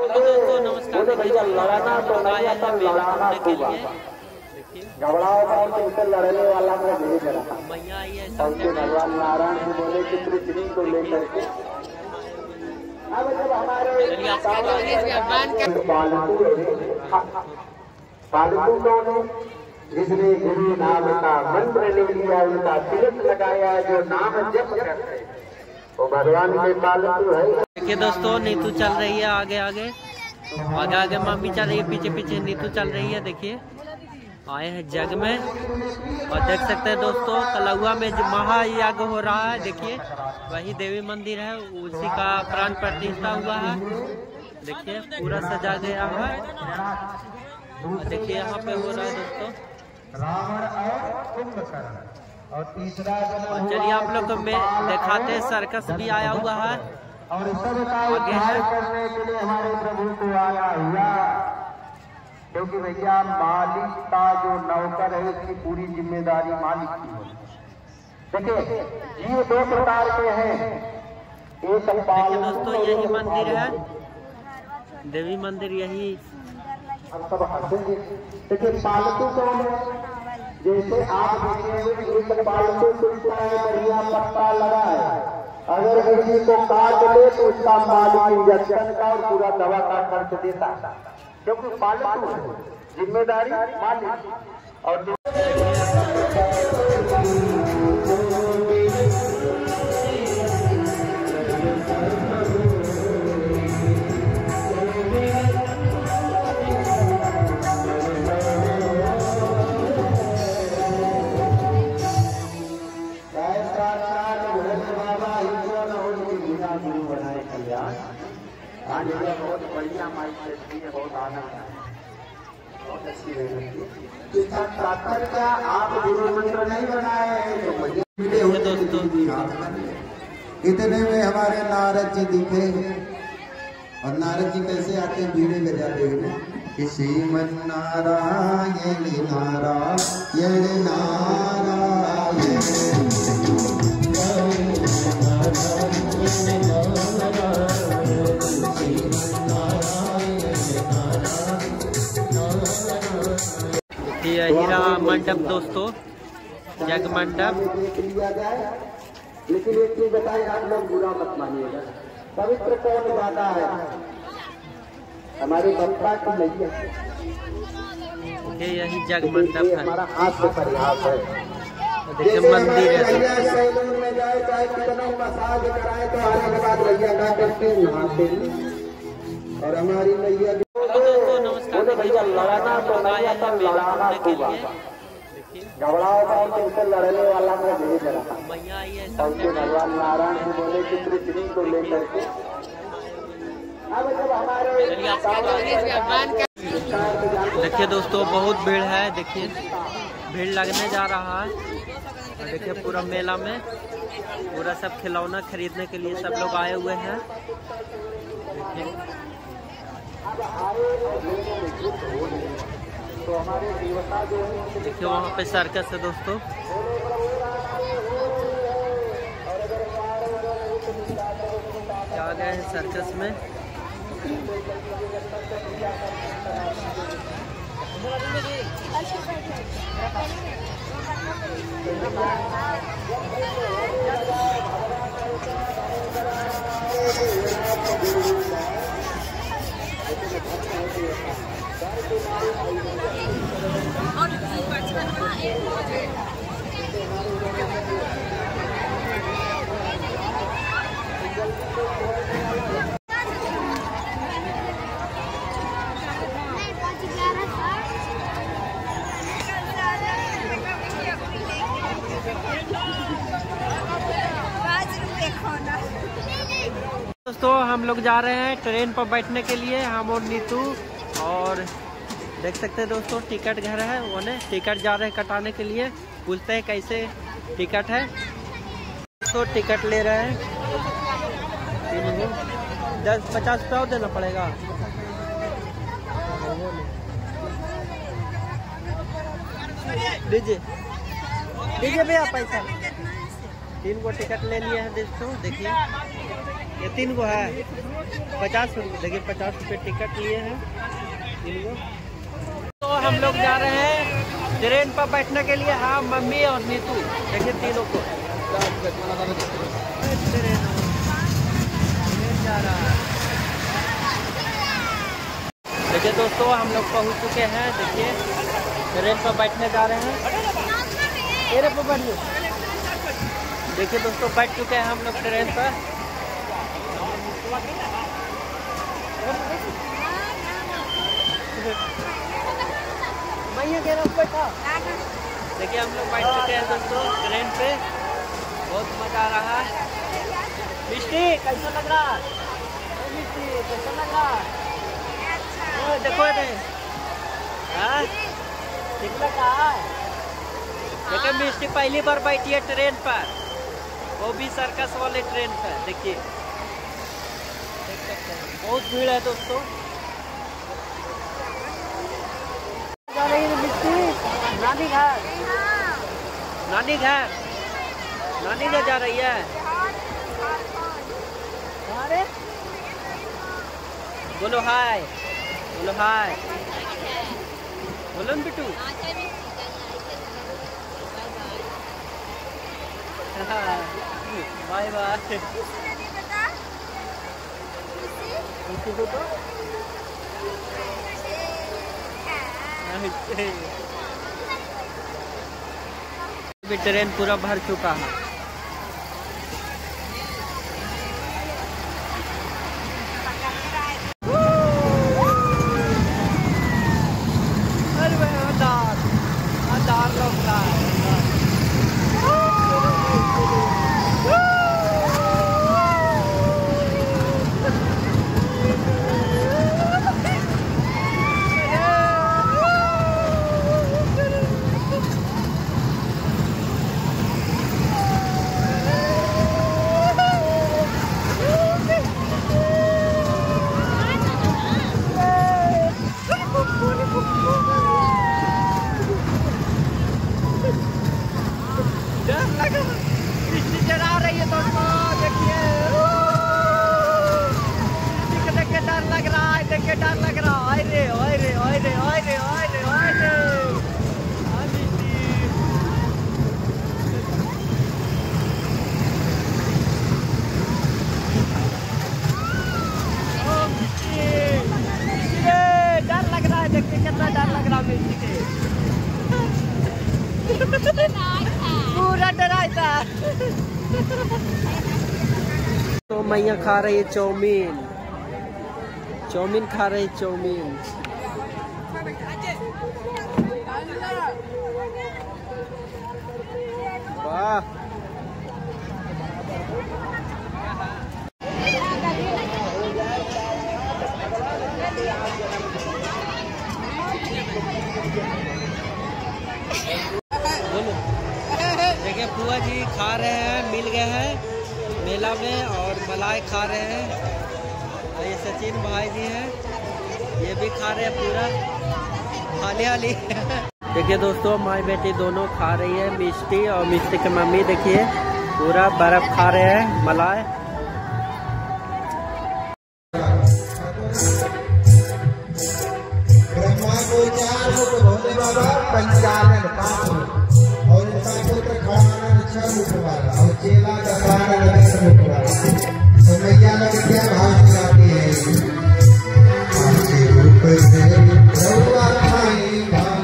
दोस्तों नमस्कार। भैया लड़ना तो नहीं आता, लड़ाना के लिए घबराओ नहीं, तुमसे लड़ने वाला मैं भेज रहा। मैया आई है भगवान नारायण जी बोले कि पृथ्वी को लेकर के अब जब हमारे पालतू कौन है? जिसने गुरु नाम का मंत्र ले लिया, उनका तिलक लगाया, जो नाम जप करते वो भगवान के पालतू है। देखिए दोस्तों नीतू चल रही है आगे आगे आगे आगे, मम्मी चल रही है पीछे पीछे, नीतू चल रही है। देखिए आए हैं जग में और देख सकते हैं दोस्तों कलौआ में जो महायज्ञ हो रहा है। देखिए वही देवी मंदिर है, उसी का प्राण प्रतिष्ठा हुआ है। देखिए पूरा सजा गया है। देखिए यहाँ पे हो रहा है दोस्तों रावण और कुंभकर्ण, और तीसरा चलिए आप लोग को दिखाते हैं, सर्कस भी आया हुआ है और सबका उद्धार करने के लिए हमारे प्रभु को आया हुआ, क्योंकि भैया मालिक का जो नौकर है उसकी पूरी जिम्मेदारी मालिक की है। देखिए जीव दो प्रकार के हैं, एक दोस्तों यही मंदिर है, देवी मंदिर यही। हम सब हंसेंगे। देखिए पालतू कौन है? जैसे आप देखेंगे एक पालतू कुत्ता है, बढ़िया पट्टा लगा है, अगर किसी को काट ले तो उसका मालिक इंजेक्शन का और पूरा दवा का खर्च देता, क्योंकि पालतू है, जिम्मेदारी मालिक। और बहुत बढ़िया माइक है, बहुत आनंद है, बहुत अच्छी रहेगी। इसका तात्पर्य क्या, आप गुरु मंत्र नहीं बनाए हैं तो दोस्तों। इतने में हमारे नारद जी दिखे, और नारद जी कैसे आते हैं, बीड़े बजाते हुए, श्रीमन नारायण नारायण नारायण हीरा मंडप दोस्तों, जग मंडप। लेकिन एक चीज बताए, आप लोग बुरा मत मानिएगा, पवित्र कौन ज्यादा है? हमारी ममता की मैया। यही जग मंडप है, हमारा हाथ से प्रयास है। देखिए मंदिर है, सैलून में जाए चाहे कितना मसाज कराए तो आने के बाद भैया क्या करते हैं, नहाते हैं। और हमारी मैया नमस्कार। भैया लड़ना तो नहीं आता, लड़ाना के लिए घबराओ नहीं, तुमसे लड़ने वाला मैं भेज रहा। मैया आई है भगवान नारायण जी बोले कि पृथ्वी को लेकर के अब जब हमारे। देखिए दोस्तों बहुत भीड़ है, देखिए भीड़ लगने जा रहा है। और देखिए पूरा मेला में पूरा सब खिलौना खरीदने के लिए सब लोग आए हुए हैं। देखिए वहाँ पे सर्कस है दोस्तों। आ गए हैं सर्कस में। दोस्तों हम लोग जा रहे हैं ट्रेन पर बैठने के लिए, हम और नीतू। और देख सकते हैं दोस्तों टिकट घर है, वो ने टिकट जा रहे हैं कटाने के लिए। पूछते हैं कैसे टिकट है, तो टिकट ले रहे हैं 50 रुपया देना पड़ेगा। दीजिए दीजिए भैया पैसा। 3 को टिकट ले लिए हैं दोस्तों, देखिए ये 3 को है 50 रुपये। देखिए 50 रुपये टिकट लिए हैं 3 को। तो हम लोग जा रहे हैं ट्रेन पर बैठने के लिए। हाँ, मम्मी और नीतू, देखिए तीनों को ट्रेन जा रहा है। देखिए दोस्तों, हम लोग पहुंच चुके हैं। देखिए ट्रेन पर बैठने जा रहे हैं। एरे पर बैठिए। देखिए दोस्तों, बैठ चुके हैं हम लोग ट्रेन पर। देखिए हम लोग बैठ चुके हैं दोस्तों ट्रेन पे। बहुत मजा आ रहा है। मिष्टी कैसा लग रहा है? मिष्टी कैसा लग रहा है? देखो ठीक लग रहा है। देखिए मिष्टी पहली बार बैठी है ट्रेन पर, वो भी सर्कस वाले ट्रेन पर। देखिए देख सकते हैं बहुत भीड़ है दोस्तों। जा रही है मिष्टी नानी घर। नानी घर, नानी घर जा रही है। अरे बोलो हाय, बोलो हाय, बोलो न बिट्टू। Bye bye. ट्रेन पूरा भर चुका है। पूरा डरा था। तो मैया खा रही है चाउमीन। चाउमीन खा रही है चाउमीन। वाह देखिए बुआ जी खा रहे हैं, मिल गए हैं मेला में और मलाई खा रहे हैं। और ये सचिन भाई जी हैं, ये भी खा रहे हैं पूरा खाली हाली। देखिए दोस्तों, माई बेटी दोनों खा रही है। मिष्टी और मिष्टी की मम्मी देखिए पूरा बर्फ खा रहे हैं मलाई। ब्रह्मा को 4 मुख, भोले बाबा 55 5 मुख, और इनका पुत्र खड़ानंद 6 मुख वाला, और चेला दशरथ 10 मुख वाला। तो मैया लोग क्या भाव दिलाती है? आपके रूप से रउआ खाई भाव